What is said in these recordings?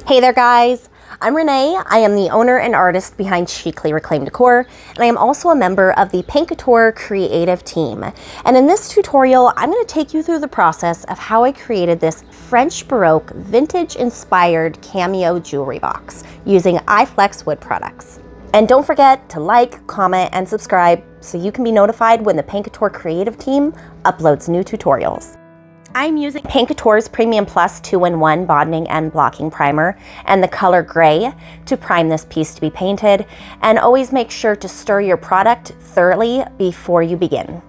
Hey there guys, I'm Renee. I am the owner and artist behind Chicly Reclaimed Decor, and I am also a member of the Couture creative team. And in this tutorial, I'm going to take you through the process of how I created this French Baroque vintage inspired cameo jewelry box using iFlex wood products. And don't forget to like, comment, and subscribe so you can be notified when the Couture creative team uploads new tutorials. I'm using Couture's Premium Plus 2-in-1 Bonding and Blocking Primer and the color gray to prime this piece to be painted, and always make sure to stir your product thoroughly before you begin.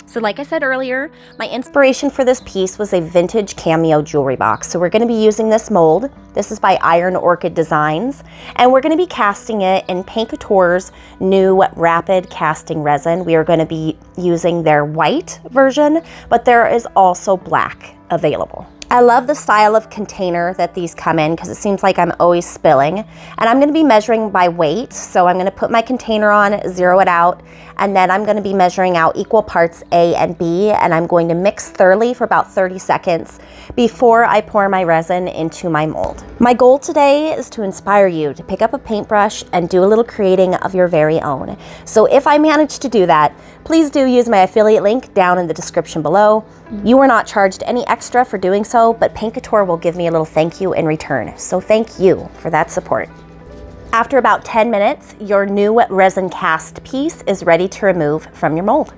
So like I said earlier, my inspiration for this piece was a vintage cameo jewelry box. So we're going to be using this mold. This is by Iron Orchid Designs, and we're going to be casting it in Couture's new rapid casting resin. We are going to be using their white version, but there is also black available. I love the style of container that these come in because it seems like I'm always spilling. And I'm going to be measuring by weight. So I'm going to put my container on, zero it out, and then I'm going to be measuring out equal parts A and B, and I'm going to mix thoroughly for about 30 seconds before I pour my resin into my mold. My goal today is to inspire you to pick up a paintbrush and do a little creating of your very own. So if I manage to do that, please do use my affiliate link down in the description below. You are not charged any extra for doing so, but Couture will give me a little thank you in return. So thank you for that support. After about 10 minutes, your new resin cast piece is ready to remove from your mold.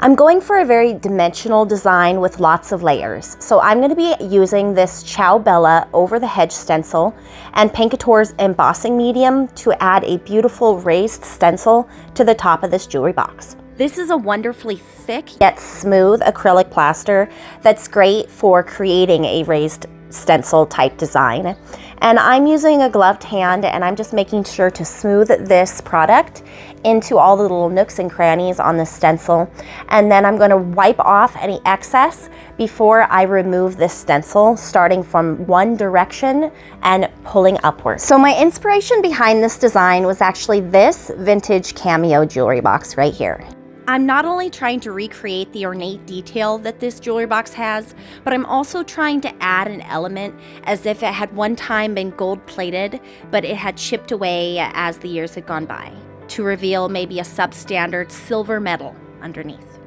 I'm going for a very dimensional design with lots of layers. So I'm going to be using this Ciao Bella over the hedge stencil and Couture's embossing medium to add a beautiful raised stencil to the top of this jewelry box. This is a wonderfully thick yet smooth acrylic plaster that's great for creating a raised stencil type design. And I'm using a gloved hand, and I'm just making sure to smooth this product into all the little nooks and crannies on the stencil. And then I'm going to wipe off any excess before I remove this stencil, starting from one direction and pulling upwards. So my inspiration behind this design was actually this vintage cameo jewelry box right here. I'm not only trying to recreate the ornate detail that this jewelry box has, but I'm also trying to add an element as if it had one time been gold plated, but it had chipped away as the years had gone by, to reveal maybe a substandard silver medal underneath.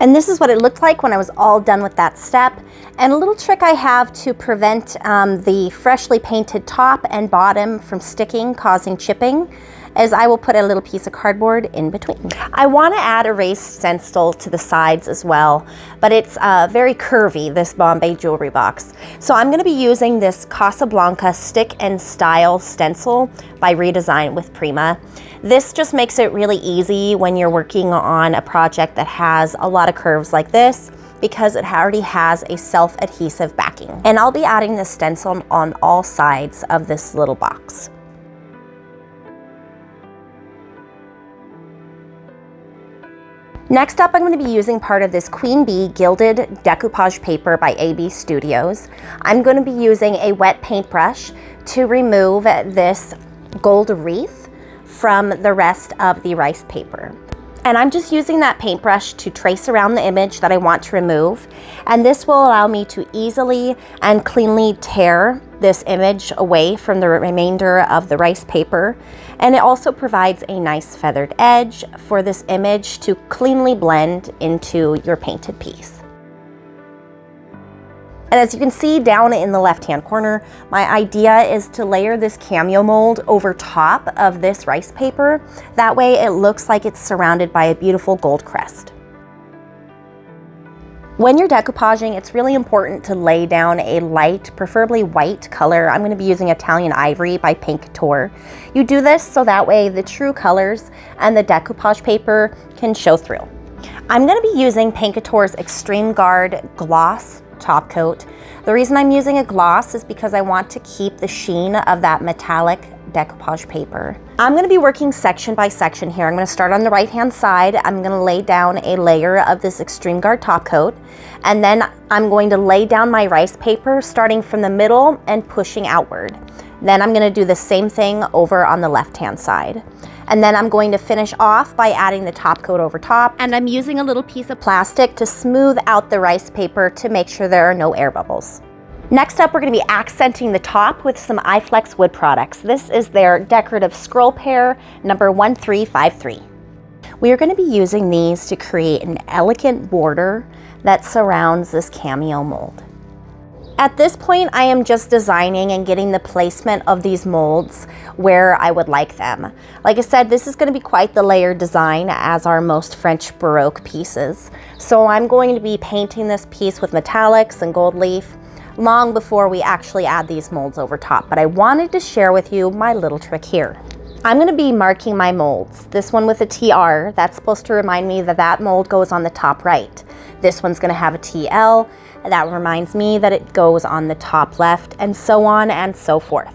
And this is what it looked like when I was all done with that step. And a little trick I have to prevent the freshly painted top and bottom from sticking, causing chipping, is I will put a little piece of cardboard in between. I want to add a raised stencil to the sides as well, but it's very curvy, this Bombay jewelry box. So I'm going to be using this Casablanca Stick and Style stencil by Redesign with Prima. This just makes it really easy when you're working on a project that has a lot of curves like this, because it already has a self-adhesive backing. And I'll be adding this stencil on all sides of this little box. Next up, I'm going to be using part of this Queen Bee Gilded Decoupage paper by AB Studios. I'm going to be using a wet paintbrush to remove this gold wreath from the rest of the rice paper. And I'm just using that paintbrush to trace around the image that I want to remove. And this will allow me to easily and cleanly tear this image away from the remainder of the rice paper. And it also provides a nice feathered edge for this image to cleanly blend into your painted piece. And as you can see down in the left-hand corner, my idea is to layer this cameo mold over top of this rice paper. That way it looks like it's surrounded by a beautiful gold crest. When you're decoupaging, it's really important to lay down a light, preferably white color. I'm going to be using Italian Ivory by Couture. You do this so that way the true colors and the decoupage paper can show through. I'm going to be using Couture's Extreme Guard Gloss top coat. The reason I'm using a gloss is because I want to keep the sheen of that metallic decoupage paper. I'm going to be working section by section here. I'm going to start on the right hand side. I'm going to lay down a layer of this Extreme Guard top coat, and then I'm going to lay down my rice paper starting from the middle and pushing outward. Then I'm gonna do the same thing over on the left-hand side. And then I'm going to finish off by adding the top coat over top. And I'm using a little piece of plastic to smooth out the rice paper to make sure there are no air bubbles. Next up, we're gonna be accenting the top with some iFlex wood products. This is their decorative scroll pair, number 1353. We are gonna be using these to create an elegant border that surrounds this cameo mold. At this point, I am just designing and getting the placement of these molds where I would like them. Like I said, this is going to be quite the layered design as our most French Baroque pieces. So I'm going to be painting this piece with metallics and gold leaf long before we actually add these molds over top. But I wanted to share with you my little trick here. I'm going to be marking my molds. This one with a TR, that's supposed to remind me that that mold goes on the top right. This one's going to have a TL. That reminds me that it goes on the top left, and so on and so forth.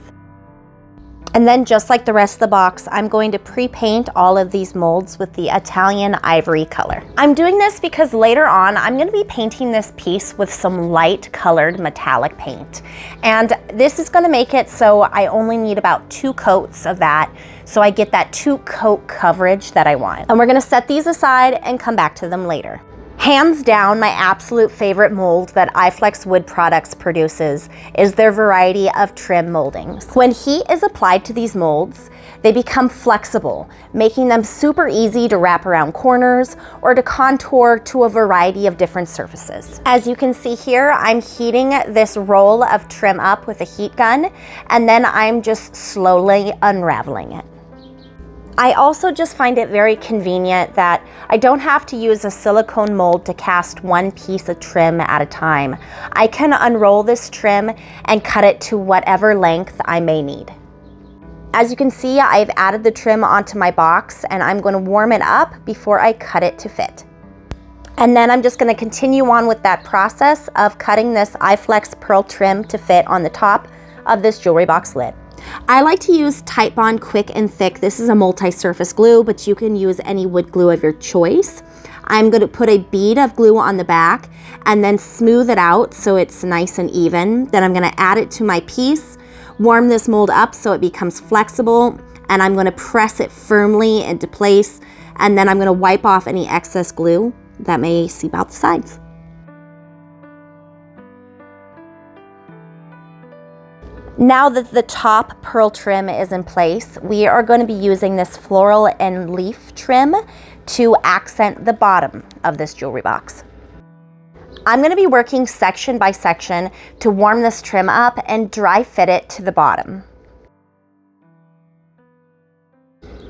And then just like the rest of the box, I'm going to pre-paint all of these molds with the Italian ivory color. I'm doing this because later on, I'm going to be painting this piece with some light colored metallic paint. And this is going to make it so I only need about 2 coats of that, so I get that 2 coat coverage that I want. And we're going to set these aside and come back to them later. Hands down, my absolute favorite mold that iFlex Wood Products produces is their variety of trim moldings. When heat is applied to these molds, they become flexible, making them super easy to wrap around corners or to contour to a variety of different surfaces. As you can see here, I'm heating this roll of trim up with a heat gun, and then I'm just slowly unraveling it. I also just find it very convenient that I don't have to use a silicone mold to cast one piece of trim at a time. I can unroll this trim and cut it to whatever length I may need. As you can see, I've added the trim onto my box and I'm going to warm it up before I cut it to fit. And then I'm just going to continue on with that process of cutting this iFlex pearl trim to fit on the top of this jewelry box lid. I like to use Titebond Quick and Thick. This is a multi-surface glue, but you can use any wood glue of your choice. I'm going to put a bead of glue on the back and then smooth it out so it's nice and even. Then I'm going to add it to my piece, warm this mold up so it becomes flexible, and I'm going to press it firmly into place, and then I'm going to wipe off any excess glue that may seep out the sides. Now that the top pearl trim is in place, we are going to be using this floral and leaf trim to accent the bottom of this jewelry box. I'm going to be working section by section to warm this trim up and dry fit it to the bottom.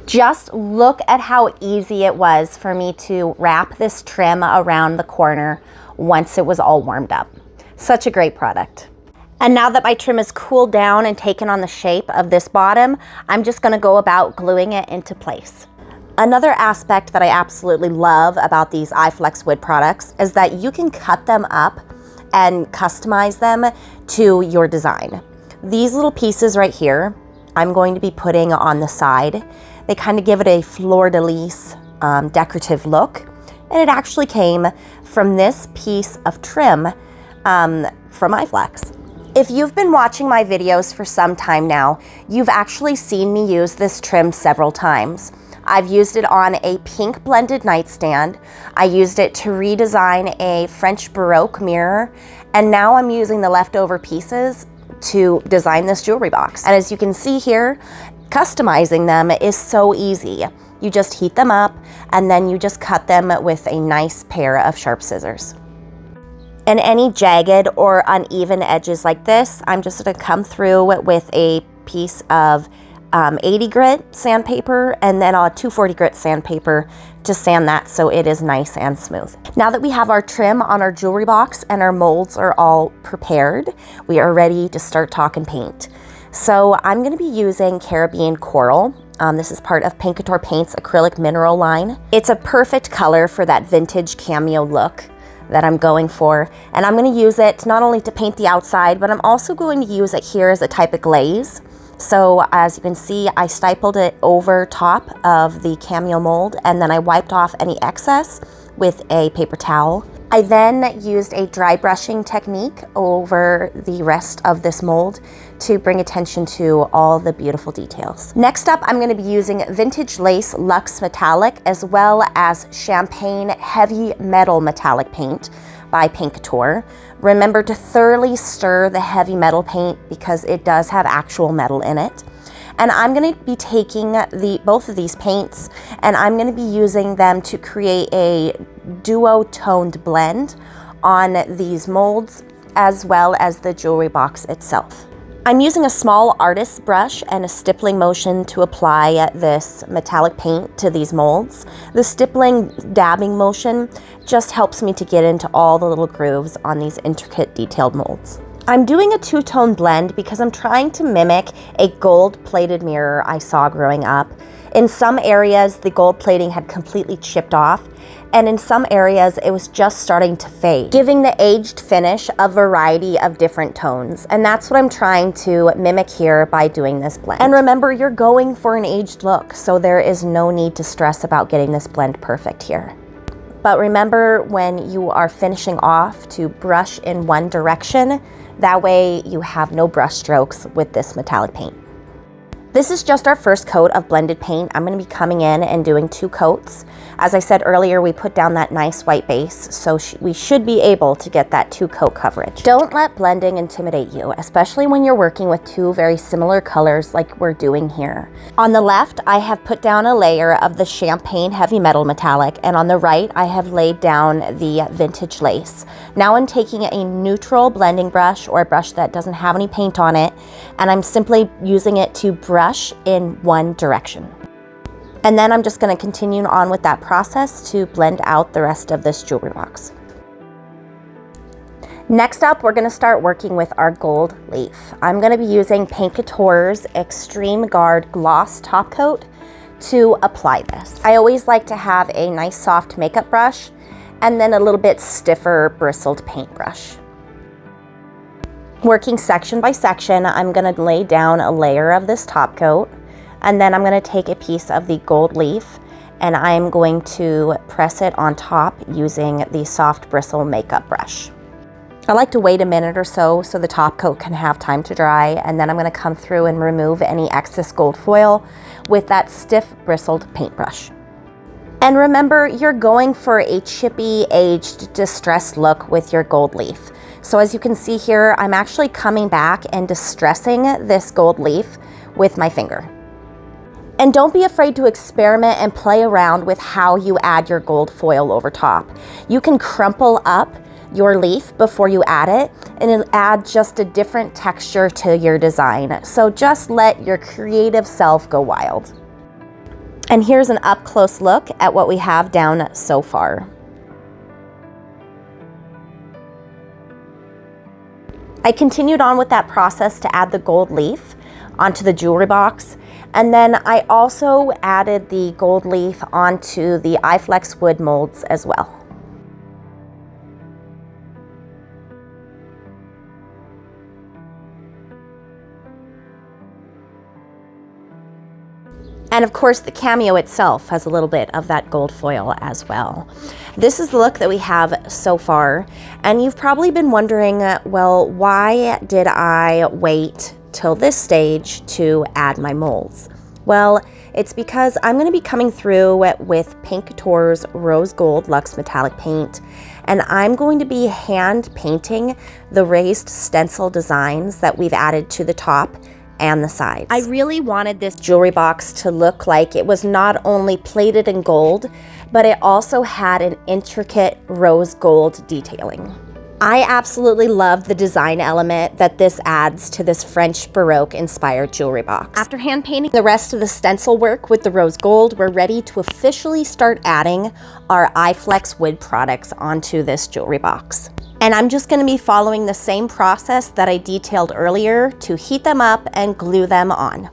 Just look at how easy it was for me to wrap this trim around the corner once it was all warmed up. Such a great product. And now that my trim is cooled down and taken on the shape of this bottom, I'm just going to go about gluing it into place. Another aspect that I absolutely love about these iFlex wood products is that you can cut them up and customize them to your design. These little pieces right here, I'm going to be putting on the side. They kind of give it a fleur-de-lis decorative look. And it actually came from this piece of trim from iFlex. If you've been watching my videos for some time now, you've actually seen me use this trim several times. I've used it on a pink blended nightstand. I used it to redesign a French Baroque mirror, and now I'm using the leftover pieces to design this jewelry box. And as you can see here, customizing them is so easy. You just heat them up and then you just cut them with a nice pair of sharp scissors. And any jagged or uneven edges like this, I'm just going to come through with a piece of 80 grit sandpaper and then a 240 grit sandpaper to sand that so it is nice and smooth. Now that we have our trim on our jewelry box and our molds are all prepared, we are ready to start talking paint. So I'm going to be using Caribbean Coral. This is part of Couture Paint's acrylic mineral line. It's a perfect color for that vintage cameo look that I'm going for, and I'm going to use it not only to paint the outside, but I'm also going to use it here as a type of glaze. So as you can see, I stippled it over top of the cameo mold and then I wiped off any excess with a paper towel. I then used a dry brushing technique over the rest of this mold to bring attention to all the beautiful details. Next up, I'm going to be using Vintage Lace Luxe Metallic as well as Champagne Heavy Metal Metallic Paint by Couture. Remember to thoroughly stir the heavy metal paint because it does have actual metal in it. And I'm going to be taking both of these paints and I'm going to be using them to create a duo-toned blend on these molds as well as the jewelry box itself. I'm using a small artist's brush and a stippling motion to apply this metallic paint to these molds. The stippling dabbing motion just helps me to get into all the little grooves on these intricate detailed molds. I'm doing a two-tone blend because I'm trying to mimic a gold-plated mirror I saw growing up. In some areas, the gold plating had completely chipped off, and in some areas, it was just starting to fade, giving the aged finish a variety of different tones. And that's what I'm trying to mimic here by doing this blend. And remember, you're going for an aged look, so there is no need to stress about getting this blend perfect here. But remember, when you are finishing off, to brush in one direction. That way you have no brush strokes with this metallic paint. This is just our first coat of blended paint. I'm going to be coming in and doing 2 coats. As I said earlier, we put down that nice white base, so we should be able to get that 2-coat coverage. Don't let blending intimidate you, especially when you're working with 2 very similar colors like we're doing here. On the left, I have put down a layer of the Champagne Heavy Metal Metallic, and on the right, I have laid down the Vintage Lace. Now I'm taking a neutral blending brush or a brush that doesn't have any paint on it, and I'm simply using it to brush in one direction. And then I'm just going to continue on with that process to blend out the rest of this jewelry box. Next up, we're going to start working with our gold leaf. I'm going to be using Couture's Extreme Guard Gloss Top Coat to apply this. I always like to have a nice soft makeup brush and then a little bit stiffer bristled paintbrush. Working section by section, I'm going to lay down a layer of this top coat, and then I'm going to take a piece of the gold leaf and I'm going to press it on top using the soft bristle makeup brush. I like to wait a minute or so the top coat can have time to dry, and then I'm going to come through and remove any excess gold foil with that stiff bristled paintbrush. And remember, you're going for a chippy, aged, distressed look with your gold leaf. So as you can see here, I'm actually coming back and distressing this gold leaf with my finger. And don't be afraid to experiment and play around with how you add your gold foil over top. You can crumple up your leaf before you add it, and it'll add just a different texture to your design. So just let your creative self go wild. And here's an up-close look at what we have down so far. I continued on with that process to add the gold leaf onto the jewelry box, and then I also added the gold leaf onto the iFlex wood molds as well. And of course, the Cameo itself has a little bit of that gold foil as well. This is the look that we have so far. And you've probably been wondering, well, why did I wait till this stage to add my molds? Well, it's because I'm going to be coming through with Couture's Rose Gold Luxe Metallic Paint, and I'm going to be hand painting the raised stencil designs that we've added to the top and the sides. I really wanted this jewelry box to look like it was not only plated in gold, but it also had an intricate rose gold detailing. I absolutely love the design element that this adds to this French Baroque inspired jewelry box. After hand painting the rest of the stencil work with the rose gold, we're ready to officially start adding our iFlex wood products onto this jewelry box. And I'm just going to be following the same process that I detailed earlier to heat them up and glue them on.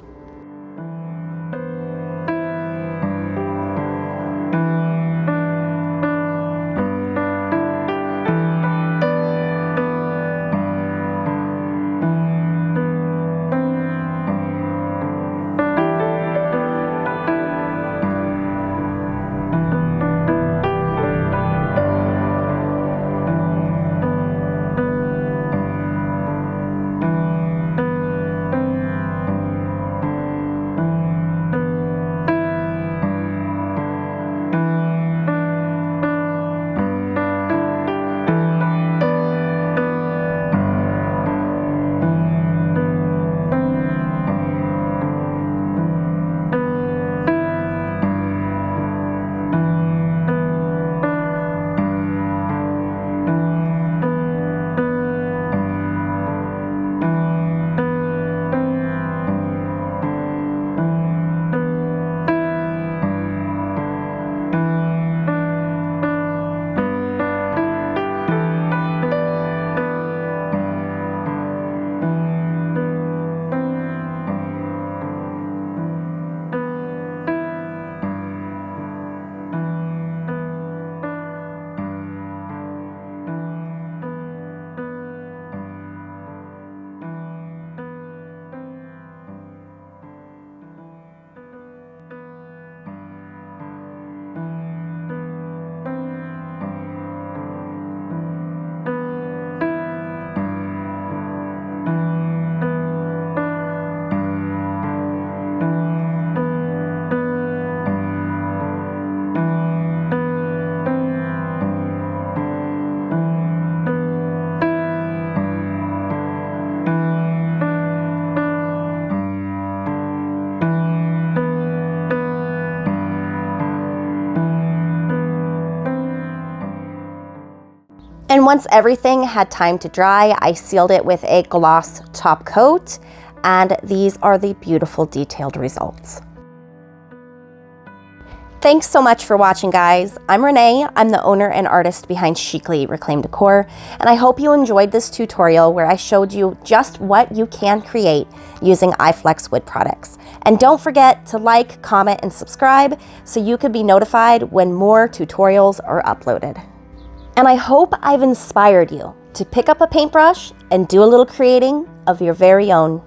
And once everything had time to dry, I sealed it with a gloss top coat, and these are the beautiful detailed results. Thanks so much for watching, guys. I'm Renee. I'm the owner and artist behind Chicly Reclaimed Decor, and I hope you enjoyed this tutorial where I showed you just what you can create using iFlex wood products. And don't forget to like, comment, and subscribe so you can be notified when more tutorials are uploaded. And I hope I've inspired you to pick up a paintbrush and do a little creating of your very own.